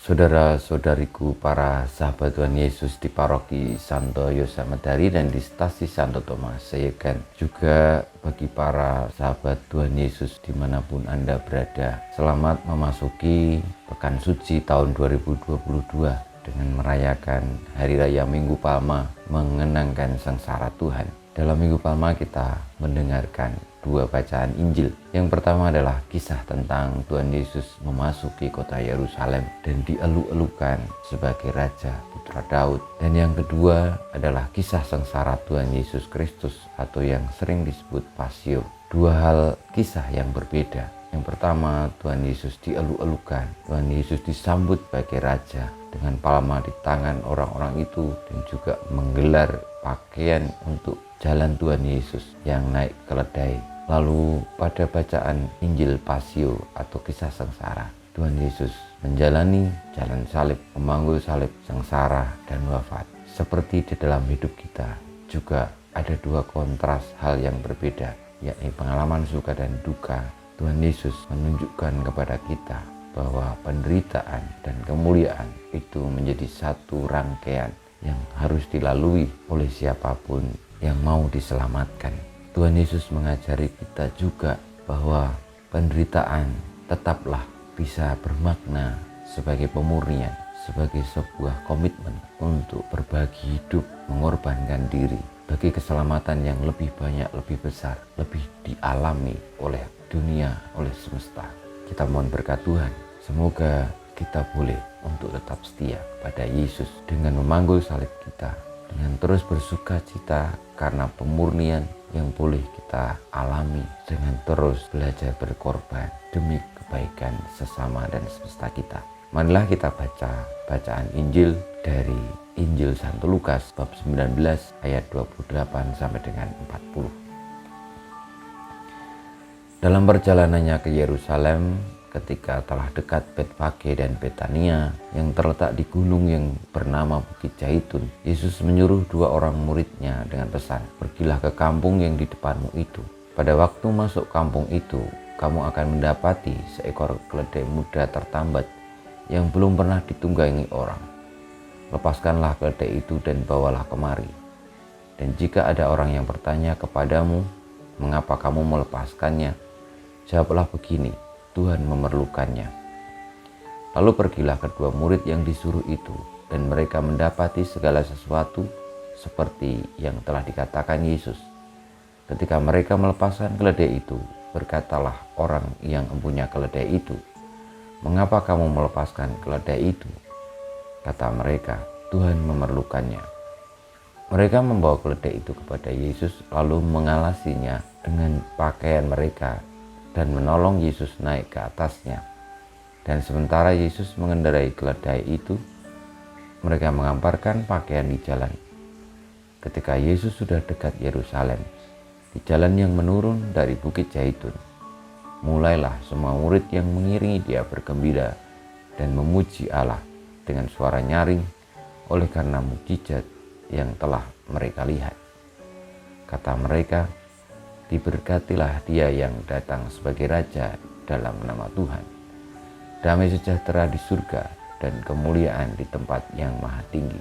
Saudara-saudariku, para sahabat Tuhan Yesus di Paroki Santo Yosef Medari dan di Stasi Santo Thomas Sayegan, juga bagi para sahabat Tuhan Yesus dimanapun Anda berada, selamat memasuki Pekan Suci tahun 2022 dengan merayakan Hari Raya Minggu Palma, mengenangkan sengsara Tuhan. Dalam Minggu Palma kita mendengarkan dua bacaan Injil. Yang pertama adalah kisah tentang Tuhan Yesus memasuki kota Yerusalem dan dielu-elukan sebagai Raja Putra Daud. Dan yang kedua adalah kisah sengsara Tuhan Yesus Kristus atau yang sering disebut Pasio. Dua hal kisah yang berbeda. Yang pertama, Tuhan Yesus dielu-elukan. Tuhan Yesus disambut sebagai Raja dengan palma di tangan orang-orang itu dan juga menggelar pakaian untuk jalan Tuhan Yesus yang naik keledai. Lalu pada bacaan Injil Pasio atau kisah sengsara, Tuhan Yesus menjalani jalan salib, memanggul salib, sengsara, dan wafat. Seperti di dalam hidup kita juga ada dua kontras hal yang berbeda, yakni pengalaman suka dan duka. Tuhan Yesus menunjukkan kepada kita bahwa penderitaan dan kemuliaan itu menjadi satu rangkaian yang harus dilalui oleh siapapun yang mau diselamatkan. Tuhan Yesus mengajari kita juga bahwa penderitaan tetaplah bisa bermakna sebagai pemurnian, sebagai sebuah komitmen untuk berbagi hidup, mengorbankan diri bagi keselamatan yang lebih banyak, lebih besar, lebih dialami oleh dunia, oleh semesta. Kita mohon berkat Tuhan, semoga kita boleh untuk tetap setia pada Yesus dengan memanggul salib kita, dengan terus bersuka cita karena pemurnian yang boleh kita alami, dengan terus belajar berkorban demi kebaikan sesama dan semesta kita. Marilah kita baca bacaan Injil dari Injil Santo Lukas bab 19 ayat 28 sampai dengan 40. Dalam perjalanannya ke Yerusalem, ketika telah dekat Betfage dan Betania yang terletak di gunung yang bernama Bukit Zaitun, Yesus menyuruh dua orang muridnya dengan pesan, "Pergilah ke kampung yang di depanmu itu. Pada waktu masuk kampung itu, kamu akan mendapati seekor keledai muda tertambat yang belum pernah ditunggangi orang. Lepaskanlah keledai itu dan bawalah kemari. Dan jika ada orang yang bertanya kepadamu, mengapa kamu melepaskannya? Jawablah begini, Tuhan memerlukannya." Lalu pergilah kedua murid yang disuruh itu, dan mereka mendapati segala sesuatu seperti yang telah dikatakan Yesus. Ketika mereka melepaskan keledai itu, berkatalah orang yang mempunyai keledai itu, "Mengapa kamu melepaskan keledai itu?" Kata mereka, "Tuhan memerlukannya." Mereka membawa keledai itu kepada Yesus, lalu mengalasinya dengan pakaian mereka dan menolong Yesus naik ke atasnya. Dan sementara Yesus mengendarai keledai itu, mereka mengamparkan pakaian di jalan. Ketika Yesus sudah dekat Yerusalem, di jalan yang menurun dari Bukit Zaitun, mulailah semua murid yang mengiringi dia bergembira dan memuji Allah dengan suara nyaring oleh karena mukjizat yang telah mereka lihat. Kata mereka, "Diberkatilah dia yang datang sebagai Raja dalam nama Tuhan. Damai sejahtera di surga dan kemuliaan di tempat yang maha tinggi."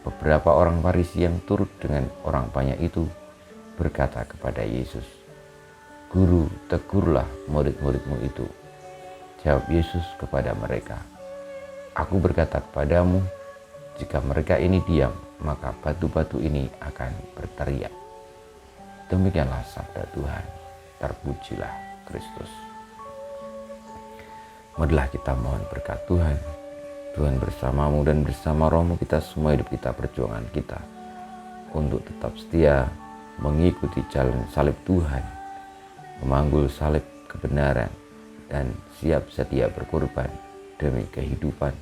Beberapa orang Farisi yang turut dengan orang banyak itu berkata kepada Yesus, "Guru, tegurlah murid-muridmu itu." Jawab Yesus kepada mereka, "Aku berkata kepadamu, jika mereka ini diam, maka batu-batu ini akan berteriak." Demikianlah sabda Tuhan. Terpujilah Kristus. Marilah kita mohon berkat Tuhan. Tuhan bersamamu dan bersama rohmu kita semua hidup kita, perjuangan kita untuk tetap setia mengikuti jalan salib Tuhan, memanggul salib kebenaran, dan siap sedia berkorban demi kehidupan.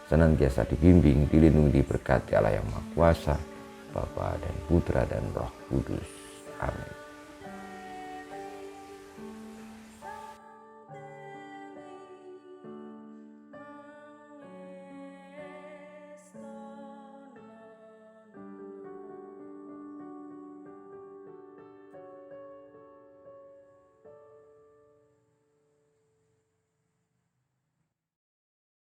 Senantiasa dibimbing, dilindungi, diberkati Allah yang Maha Kuasa, Bapa dan Putra dan Roh Kudus. Amin.